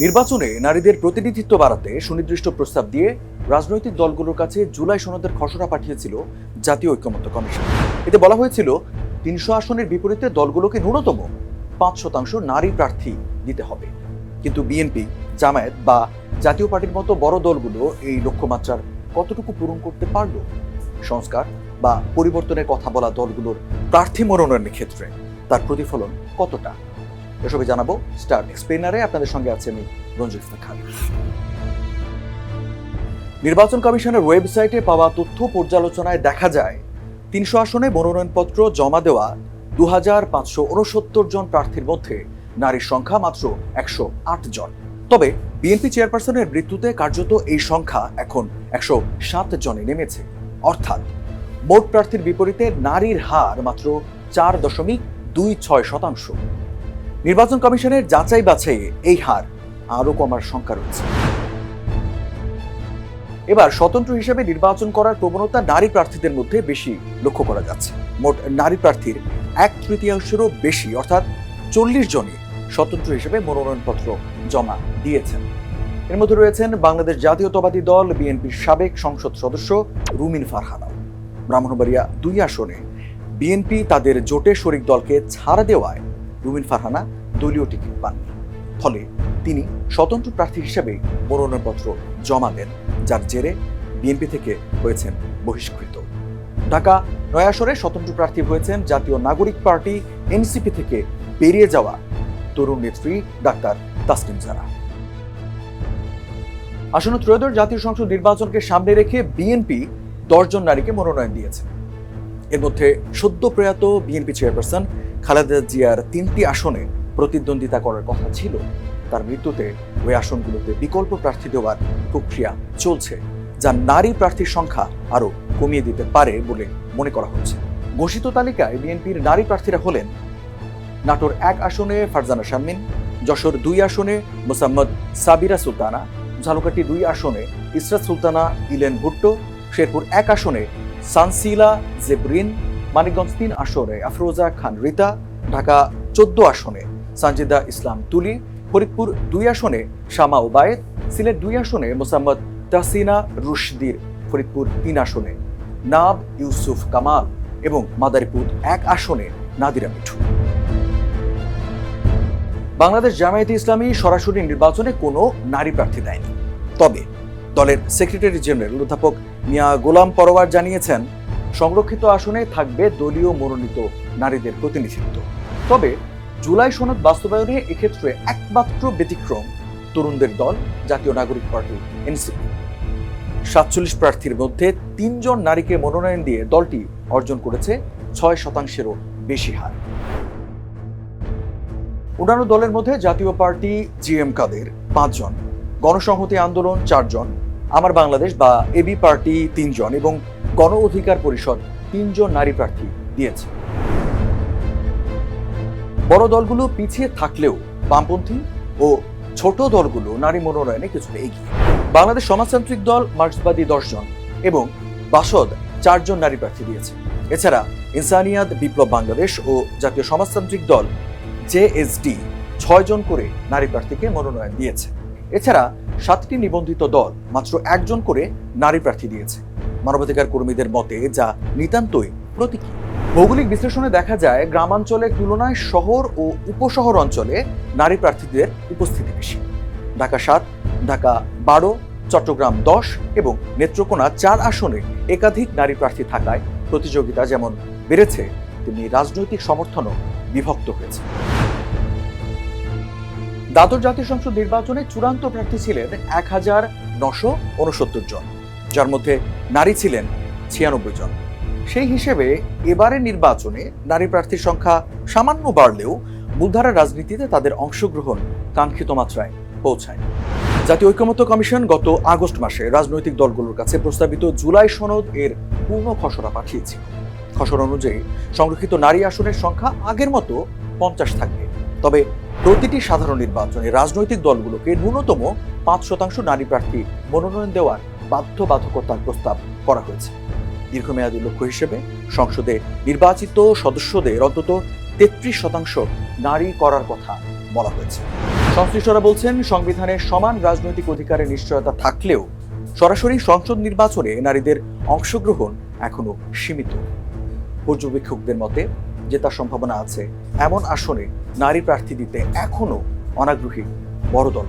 নির্বাচনে নারীদের প্রতিনিধিত্ব বাড়াতে সুনির্দিষ্ট প্রস্তাব দিয়ে রাজনৈতিক দলগুলোর কাছে জুলাই সনদের খসড়া পাঠিয়েছিল জাতীয় ঐক্যমত্য কমিশন। এতে বলা হয়েছিল ৩০০ আসনের বিপরীতে দলগুলোকে ন্যূনতম ৫% নারী প্রার্থী দিতে হবে। কিন্তু বিএনপি, জামায়াত বা জাতীয় পার্টির মতো বড় দলগুলো এই লক্ষ্যমাত্রার কতটুকু পূরণ করতে পারল? সংস্কার বা পরিবর্তনের কথা বলা দলগুলোর প্রার্থী মনোনয়নের ক্ষেত্রে তার প্রতিফলন কতটা? এসবে জানাবো স্টার এক্সপ্লেনারে। আপনাদের সঙ্গে আছে আমি রঞ্জিত খান। নির্বাচন কমিশনের ওয়েবসাইটে পাওয়া তথ্য পর্যালোচনায় দেখা যায় ৩০০ আসনে মনোনয়নপত্র জমা দেওয়া ২৫৬৯ জন প্রার্থীর মধ্যে নারীর সংখ্যা মাত্র ১০৮ জন। তবে বিএনপি চেয়ারপারসনের মৃত্যুতে কার্যত এই সংখ্যা এখন ১০৭ জনে নেমেছে। অর্থাৎ মোট প্রার্থীর বিপরীতে নারীর হার মাত্র ৪.26%। নির্বাচন কমিশনের যাচাই বাছাইয়ে এই হার আরও কমার শঙ্কা রয়েছে। এবার স্বতন্ত্র হিসেবে নির্বাচন করার প্রবণতা নারী প্রার্থীদের মধ্যে বেশি লক্ষ্য করা যাচ্ছে। মোট নারী প্রার্থীর 1/3 বেশি অর্থাৎ 40 জনই স্বতন্ত্র হিসেবে মনোনয়নপত্র জমা দিয়েছেন। এর মধ্যে রয়েছেন বাংলাদেশ জাতীয়তাবাদী দল বিএনপির সাবেক সংসদ সদস্য রুমিন ফারহানা। ব্রাহ্মণবাড়িয়া 2 আসনে বিএনপি তাদের জোটে শরিক দলকে ছাড় দেওয়ায় রুমিন ফারহানা দলীয় টিকিট পাননি। ফলে তিনি স্বতন্ত্র প্রার্থী হিসেবে মনোনয়নপত্র জমা দেন, যার জেরে বিএনপি থেকে হয়েছেন বহিষ্কৃত। ঢাকা 9 আসনে স্বতন্ত্র প্রার্থী হয়েছেন জাতীয় নাগরিক পার্টি এনসিপি থেকে বেরিয়ে যাওয়া তরুণ নেত্রী ডাক্তার তাসনিম জারা। আসন্ন ত্রয়োদশ জাতীয় সংসদ নির্বাচনকে সামনে রেখে বিএনপি 10 জন নারীকে মনোনয়ন দিয়েছে। এর মধ্যে সদ্য প্রয়াত বিএনপি চেয়ারপারসন খালেদা জিয়ার 3টি আসনে প্রতিদ্বন্দ্বিতা করার কথা ছিল। তার মৃত্যুতে ওই আসনগুলোতে বিকল্প প্রার্থী দেওয়ার প্রক্রিয়া চলছে, যা নারী প্রার্থীর সংখ্যা আরও কমিয়ে দিতে পারে বলে মনে করা হচ্ছে। ঘোষিত তালিকায় বিএনপির নারী প্রার্থীরা হলেন নাটোর 1 আসনে ফারজানা শারমিন, যশোর 2 আসনে মোসাম্মদ সাবিরা সুলতানা, ঝালকাঠি 2 আসনে ইসরাত সুলতানা ইলেন ভুট্টো, শেরপুর 1 আসনে সানসিলা জেবরিন, মানিকগঞ্জ 3 আসনে আফরোজা খান রিতা, ঢাকা 14 আসনে সানজিদা ইসলাম তুলি, ফরিদপুর 2 আসনে শামা ওবায়েদ, সিলেট 2 আসনে মোসাম্মদ তাহসিনা রুশদির, ফরিদপুর 3 আসনে নাব ইউসুফ কামাল এবং মাদারীপুর 1 আসনে নাদিরা মিঠু। বাংলাদেশ জামায়াতে ইসলামী সরাসরি নির্বাচনে কোনো নারী প্রার্থী দেয়নি। তবে দলের সেক্রেটারি জেনারেল অধ্যাপক মিয়া গোলাম পরোয়ার জানিয়েছেন, সংরক্ষিত আসনে থাকবে দলীয় মনোনীত নারীদের প্রতিনিধিত্ব। তবে জুলাই সনদ বাস্তবায়নে এক্ষেত্রে একমাত্র ব্যতিক্রম তরুণদের দল জাতীয় নাগরিক পার্টি এনসিপি। 47 প্রার্থীর মধ্যে 3 জন নারীকে মনোনয়ন দিয়ে দলটি অর্জন করেছে 6%-এরও বেশি হার। অন্যান্য দলের মধ্যে জাতীয় পার্টি জিএম কাদের 5 জন, গণসংহতি আন্দোলন 4 জন, আমার বাংলাদেশ বা এবি পার্টি 3 জন এবং গণ অধিকার পরিষদ 3 জন নারী প্রার্থী দিয়েছে। বড় দলগুলো পিছিয়ে থাকলেও বামপন্থী ও ছোট দলগুলো নারী মনোনয়নে কিছুটা এগিয়ে। বাংলাদেশ সমাজতান্ত্রিক দল মার্ক্সবাদী 10 জন এবং বাসদ 4 জন নারী প্রার্থী দিয়েছে। এছাড়া ইনসানিয়াত বিপ্লব বাংলাদেশ ও জাতীয় সমাজতান্ত্রিক দল জেএসডি 6 জন করে নারী প্রার্থীকে মনোনয়ন দিয়েছে। এছাড়া 7টি নিবন্ধিত দল মাত্র 1 জন করে নারী প্রার্থী দিয়েছে। মানবাধিকার কর্মীদের মতে যা নিতান্তই প্রতীকী। ভৌগোলিক বিশ্লেষণে দেখা যায় গ্রামাঞ্চলের তুলনায় শহর ও উপশহর অঞ্চলে নারী প্রার্থীদের উপস্থিতি বেশি। ঢাকা 7, ঢাকা 12, চট্টগ্রাম 10 এবং নেত্রকোনা 4 আসনে একাধিক নারী প্রার্থী থাকায় প্রতিযোগিতা যেমন বেড়েছে, তেমনি রাজনৈতিক সমর্থনও বিভক্ত হয়েছে। দ্বাদশ জাতীয় সংসদ নির্বাচনে চূড়ান্ত প্রার্থী ছিলেন 1969 জন, যার মধ্যে নারী ছিলেন 96 জন। সেই হিসেবে এবারের নির্বাচনে নারী প্রার্থীর সংখ্যা সামান্য বাড়লেও মূলধারার রাজনীতিতে তাদের অংশগ্রহণ কাঙ্ক্ষিত মাত্রায় পৌঁছায়। জাতীয় ঐক্যমত্য কমিশন গত আগস্ট মাসে রাজনৈতিক দলগুলোর কাছে প্রস্তাবিত জুলাই সনদ এর পূর্ণ খসড়া পাঠিয়েছিল। খসড়া অনুযায়ী সংরক্ষিত নারী আসনের সংখ্যা আগের মতো 50 থাকবে। তবে প্রতিটি সাধারণ নির্বাচনে রাজনৈতিক দলগুলোকে ন্যূনতম 5% নারী প্রার্থী মনোনয়ন দেওয়ার বাধ্যবাধকতার প্রস্তাব করা হয়েছে। দীর্ঘমেয়াদী লক্ষ্য হিসেবে সংসদে নির্বাচিত সদস্যদের অন্তত 33% নারী করার কথা বলা হয়েছে। সংশ্লিষ্টরা বলছেন, সংবিধানে সমান রাজনৈতিক অধিকারের নিশ্চয়তা থাকলেও সরাসরি সংসদ নির্বাচনে নারীদের অংশগ্রহণ এখনো সীমিত। পর্যবেক্ষকদের মতে জেতার সম্ভাবনা আছে এমন আসনে নারী প্রার্থী দিতে এখনো অনাগ্রহী বড় দল।